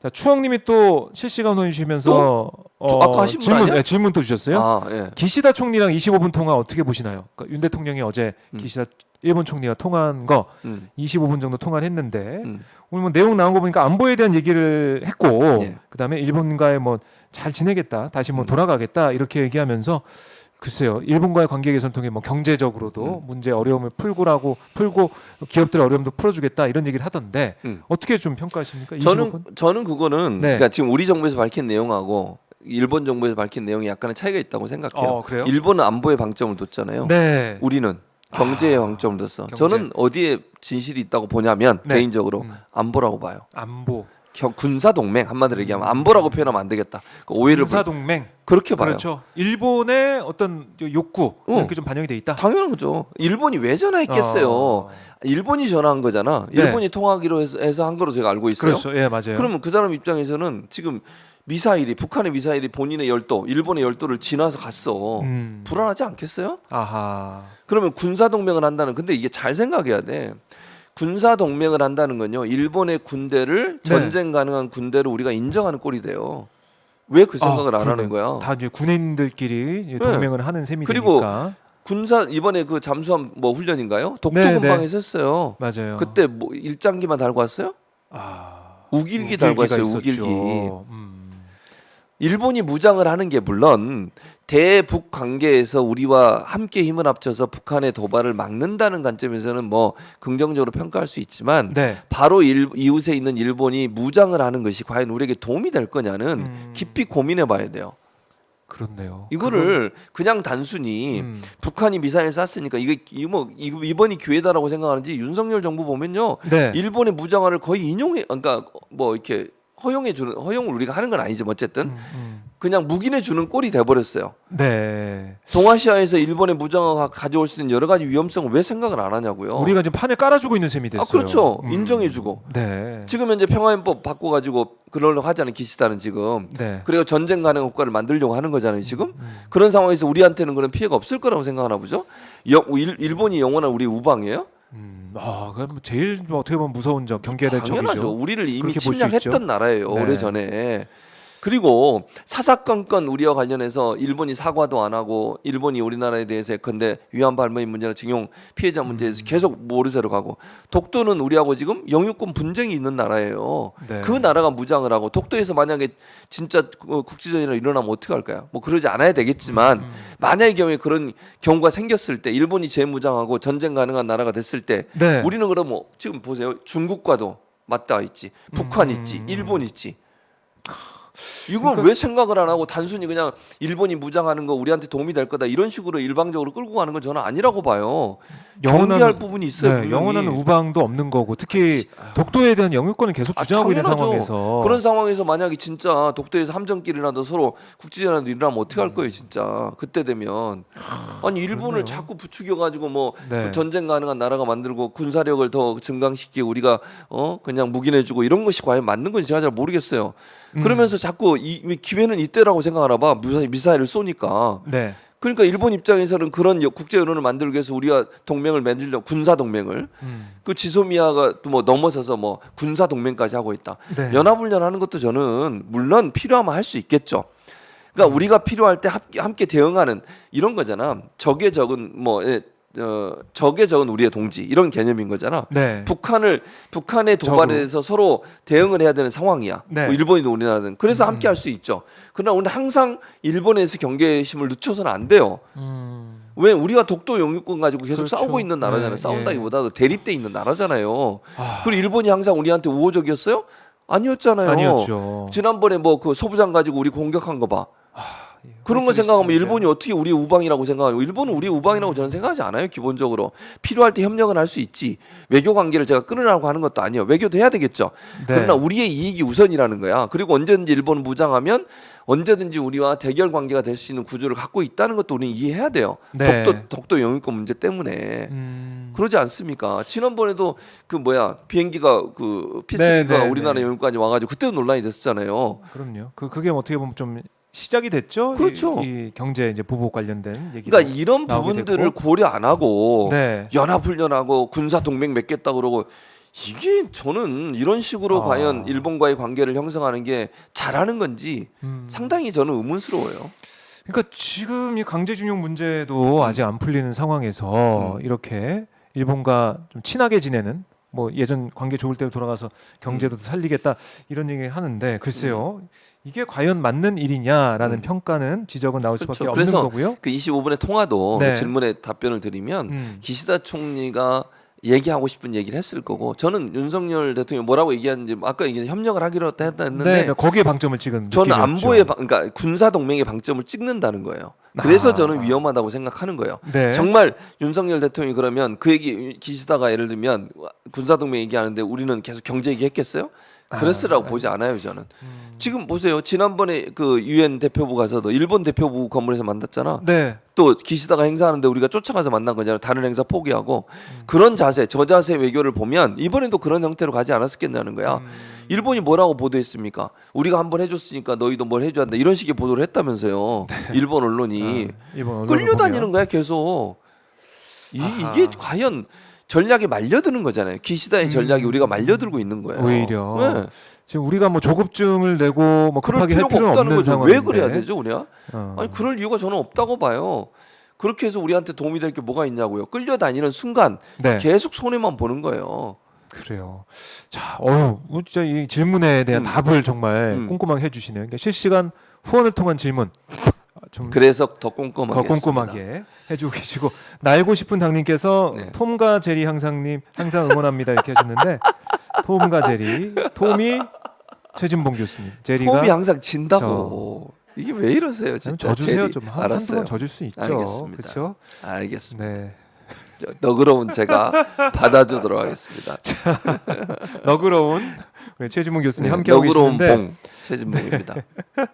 자, 추억님이 또 실시간 호해 주시면서 아까 하신 분 질문, 아니야? 네, 질문 또 주셨어요. 아, 예. 기시다 총리랑 25분 통화 어떻게 보시나요? 그러니까 윤 대통령이 어제 기시다 일본 총리와 통화한 거 25분 정도 통화를 했는데 오늘 뭐 내용 나온 거 보니까 안보에 대한 얘기를 했고 예. 그다음에 일본과의 뭐 잘 지내겠다, 다시 뭐 돌아가겠다 이렇게 얘기하면서 글쎄요, 일본과의 관계 개선 통해 뭐 경제적으로도 문제 어려움을 풀고 기업들의 어려움도 풀어주겠다 이런 얘기를 하던데 어떻게 좀 평가하십니까? 25분? 저는 그거는 네. 그러니까 지금 우리 정부에서 밝힌 내용하고 일본 정부에서 밝힌 내용이 약간의 차이가 있다고 생각해요. 그래요? 일본은 안보에 방점을 뒀잖아요. 네. 우리는 경제에 방점을 뒀어. 경제. 저는 어디에 진실이 있다고 보냐면 네. 개인적으로 안보라고 봐요. 안보. 군사 동맹 한마디로 얘기하면 안보라고 표현하면 안 되겠다. 그 오해를 군사 동맹. 그렇게 봐요. 그렇죠. 일본의 어떤 욕구 이렇게 좀 반영이 돼 있다. 당연한 거죠. 일본이 왜 전화했겠어요? 일본이 전화한 거잖아. 네. 일본이 통화하기로 해서 한 거로 제가 알고 있어요. 그렇죠. 예, 맞아요. 그러면 그 사람 입장에서는 지금 북한의 미사일이 본인의 열도, 일본의 열도를 지나서 갔어. 불안하지 않겠어요? 아하. 그러면 군사 동맹을 한다는. 근데 이게 잘 생각해야 돼. 군사 동맹을 한다는 건요. 일본의 군대를 네. 전쟁 가능한 군대를 우리가 인정하는 꼴이 돼요. 왜 그 생각을 안 하는 거야? 다 이제 군인들끼리 동맹을 하는 셈이 그리고 되니까. 군사 이번에 그 잠수함 뭐 훈련인가요? 독도 네, 근방에서 했어요. 맞아요. 그때 뭐 일장기만 달고 왔어요? 우길기 달고 왔어요. 있었죠. 우길기. 일본이 무장을 하는 게 물론 대북 관계에서 우리와 함께 힘을 합쳐서 북한의 도발을 막는다는 관점에서는 뭐 긍정적으로 평가할 수 있지만 네. 바로 이웃에 있는 일본이 무장을 하는 것이 과연 우리에게 도움이 될 거냐는 깊이 고민해 봐야 돼요. 그렇네요. 이거를 그냥 단순히 북한이 미사일 쐈으니까 이번이 기회다라고 생각하는지 윤석열 정부 보면요. 네. 일본의 무장화를 거의 그러니까 뭐 이렇게 허용을 우리가 하는 건 아니지만 어쨌든 그냥 묵인해 주는 꼴이 돼버렸어요. 네. 동아시아에서 일본의 무장화가 가져올 수 있는 여러 가지 위험성을 왜 생각을 안 하냐고요. 우리가 지금 판을 깔아주고 있는 셈이 됐어요. 그렇죠. 인정해주고. 네. 지금 현재 평화헌법 바꿔가지고 그러려고 하잖아요. 기시다는 지금. 네. 그리고 전쟁 가능 국가를 만들려고 하는 거잖아요. 지금. 그런 상황에서 우리한테는 그런 피해가 없을 거라고 생각하나 보죠. 일본이 영원한 우리 우방이에요? 그럼 제일 어떻게 보면 무서운 적, 경계해야 될 당연하죠. 적이죠. 우리를 이미 그렇게 볼수 있죠. 침략했던 나라예요. 네. 오래전에. 그리고 사사건건 우리와 관련해서 일본이 사과도 안 하고 일본이 우리나라에 대해서 예컨대 위안부 할머니 문제나 징용 피해자 문제에서 계속 모르쇠로 가고 독도는 우리하고 지금 영유권 분쟁이 있는 나라예요. 네. 그 나라가 무장을 하고 독도에서 만약에 진짜 국지전이나 일어나면 어떻게 할까요? 뭐 그러지 않아야 되겠지만 만약의 경우에 그런 경우가 생겼을 때 일본이 재무장하고 전쟁 가능한 나라가 됐을 때 네. 우리는 그럼 지금 보세요. 중국과도 맞닿아 있지. 북한 있지. 일본 있지. 이건 왜 생각을 안 하고 단순히 그냥 일본이 무장하는 거 우리한테 도움이 될 거다 이런 식으로 일방적으로 끌고 가는 건 저는 아니라고 봐요. 경계할 부분이 있어요. 네, 영원한 우방도 없는 거고 특히 독도에 대한 영유권을 계속 주장하고 있는 당연하죠. 상황에서 그런 상황에서 만약에 진짜 독도에서 함정길이라도 서로 국지전이라도 일어나면 어떻게 할 거예요 진짜 그때 되면 아니 일본을 그렇네요. 자꾸 부추겨가지고 뭐 네. 전쟁 가능한 나라가 만들고 군사력을 더 증강시키고 우리가 그냥 묵인해주고 이런 것이 과연 맞는 건지 제가 잘 모르겠어요. 그러면서 자꾸 기회는 이때라고 생각하나 봐. 미사일을 쏘니까. 네. 그러니까 일본 입장에서는 그런 국제 여론을 만들기 위해서 우리가 동맹을 맺으려고 군사 동맹을 그 지소미아가 또 뭐 넘어서서 뭐 군사 동맹까지 하고 있다. 네. 연합훈련하는 것도 저는 물론 필요하면 할 수 있겠죠. 그러니까 우리가 필요할 때 함께 대응하는 이런 거잖아. 적의 적은 적의 적은 우리의 동지 이런 개념인 거잖아. 네. 북한의 도발에 대해서 서로 대응을 해야 되는 상황이야. 네. 뭐 일본이든 우리나라든 그래서 함께 할 수 있죠. 그러나 오늘 항상 일본에서 경계심을 늦춰서는 안 돼요. 왜 우리가 독도 영유권 가지고 계속 그렇죠. 싸우고 있는 나라잖아요. 네, 싸운다기보다도 대립돼 있는 나라잖아요. 그리고 일본이 항상 우리한테 우호적이었어요? 아니었잖아요. 아니었죠. 지난번에 뭐 그 소부장 가지고 우리 공격한 거 봐. 그런 거 생각하면 일본이 어떻게 우리의 우방이라고 생각하요? 일본은 우리의 우방이라고 저는 생각하지 않아요. 기본적으로 필요할 때 협력은 할 수 있지. 외교 관계를 제가 끊으라고 하는 것도 아니에요. 외교도 해야 되겠죠. 네. 그러나 우리의 이익이 우선이라는 거야. 그리고 언제든지 일본 무장하면 언제든지 우리와 대결 관계가 될 수 있는 구조를 갖고 있다는 것도 우리는 이해해야 돼요. 네. 독도 영유권 문제 때문에 그러지 않습니까? 지난번에도 비행기가 피스기가 네. 우리나라 영유권까지 와가지고 그때도 논란이 됐었잖아요. 그럼요. 그게 어떻게 보면 좀 시작이 됐죠. 그렇죠. 이 경제 이제 보복 관련된 얘기. 그러니까 이런 부분들을 고려 안 하고 네. 연합훈련하고 군사 동맹 맺겠다 그러고 이게 저는 이런 식으로 과연 일본과의 관계를 형성하는 게 잘하는 건지 상당히 저는 의문스러워요. 그러니까 지금 이 강제징용 문제도 아직 안 풀리는 상황에서 이렇게 일본과 좀 친하게 지내는 뭐 예전 관계 좋을 때로 돌아가서 경제도 살리겠다 이런 얘기 하는데 글쎄요. 이게 과연 맞는 일이냐라는 평가는 지적은 나올 수밖에 그렇죠. 없는 그래서 거고요. 그 25분의 통화도 네. 질문에 답변을 드리면 기시다 총리가 얘기하고 싶은 얘기를 했을 거고 저는 윤석열 대통령이 뭐라고 얘기하는지 아까 얘기한 협력을 하기로 했다 했는데 네, 거기에 방점을 찍은 저는 느낌이었죠. 안보의 그러니까 군사 동맹의 방점을 찍는다는 거예요. 그래서 저는 위험하다고 생각하는 거예요. 네. 정말 윤석열 대통령이 그러면 그 얘기 기시다가 예를 들면 군사 동맹 얘기하는데 우리는 계속 경제 얘기했겠어요? 그랬으라고 보지 않아요 저는. 지금 보세요. 지난번에 그 유엔 대표부 가서도 일본 대표부 건물에서 만났잖아. 네. 또 기시다가 행사하는데 우리가 쫓아가서 만난 거잖아요. 다른 행사 포기하고 그런 자세, 저자세 외교를 보면 이번에도 그런 형태로 가지 않았겠냐는 거야. 일본이 뭐라고 보도했습니까? 우리가 한번 해줬으니까 너희도 뭘 해줘야 한다. 이런 식의 보도를 했다면서요. 일본 언론이 일본 언론을 끌려다니는 보면. 거야 계속. 이게 과연 전략에 말려드는 거잖아요. 기시다의 전략이 우리가 말려들고 있는 거예요. 오히려 네. 지금 우리가 뭐 조급증을 내고 뭐 그럴 급하게 할 필요가 필요는 없다는 없는 거죠. 상황인데 왜 그래야 되죠, 우리가? 어. 아니 그럴 이유가 저는 없다고 봐요. 그렇게 해서 우리한테 도움이 될 게 뭐가 있냐고요. 끌려다니는 순간 네. 계속 손해만 보는 거예요. 그래요. 자, 뭐 진짜 이 질문에 대한 답을 정말 꼼꼼하게 해주시네요. 그러니까 실시간 후원을 통한 질문 좀 그래서 더 꼼꼼하게 더 꼼꼼하게 해주고 계시고 날고 싶은 당님께서 네. 톰과 제리 항상 응원합니다 이렇게 하셨는데 톰과 제리 톰이 최진봉 교수님 제리가 톰이 항상 진다고. 이게 왜 이러세요, 진짜? 져주세요 제리. 좀 알았어요. 한두번 져줄 수 있죠. 알겠습니다. 그렇죠? 알겠습니다. 네. 너그러운 제가 받아주도록 하겠습니다. 너그러운 우리 최진봉 교수님 네, 함께하고 너그러운 계시는데 봉 최진봉입니다.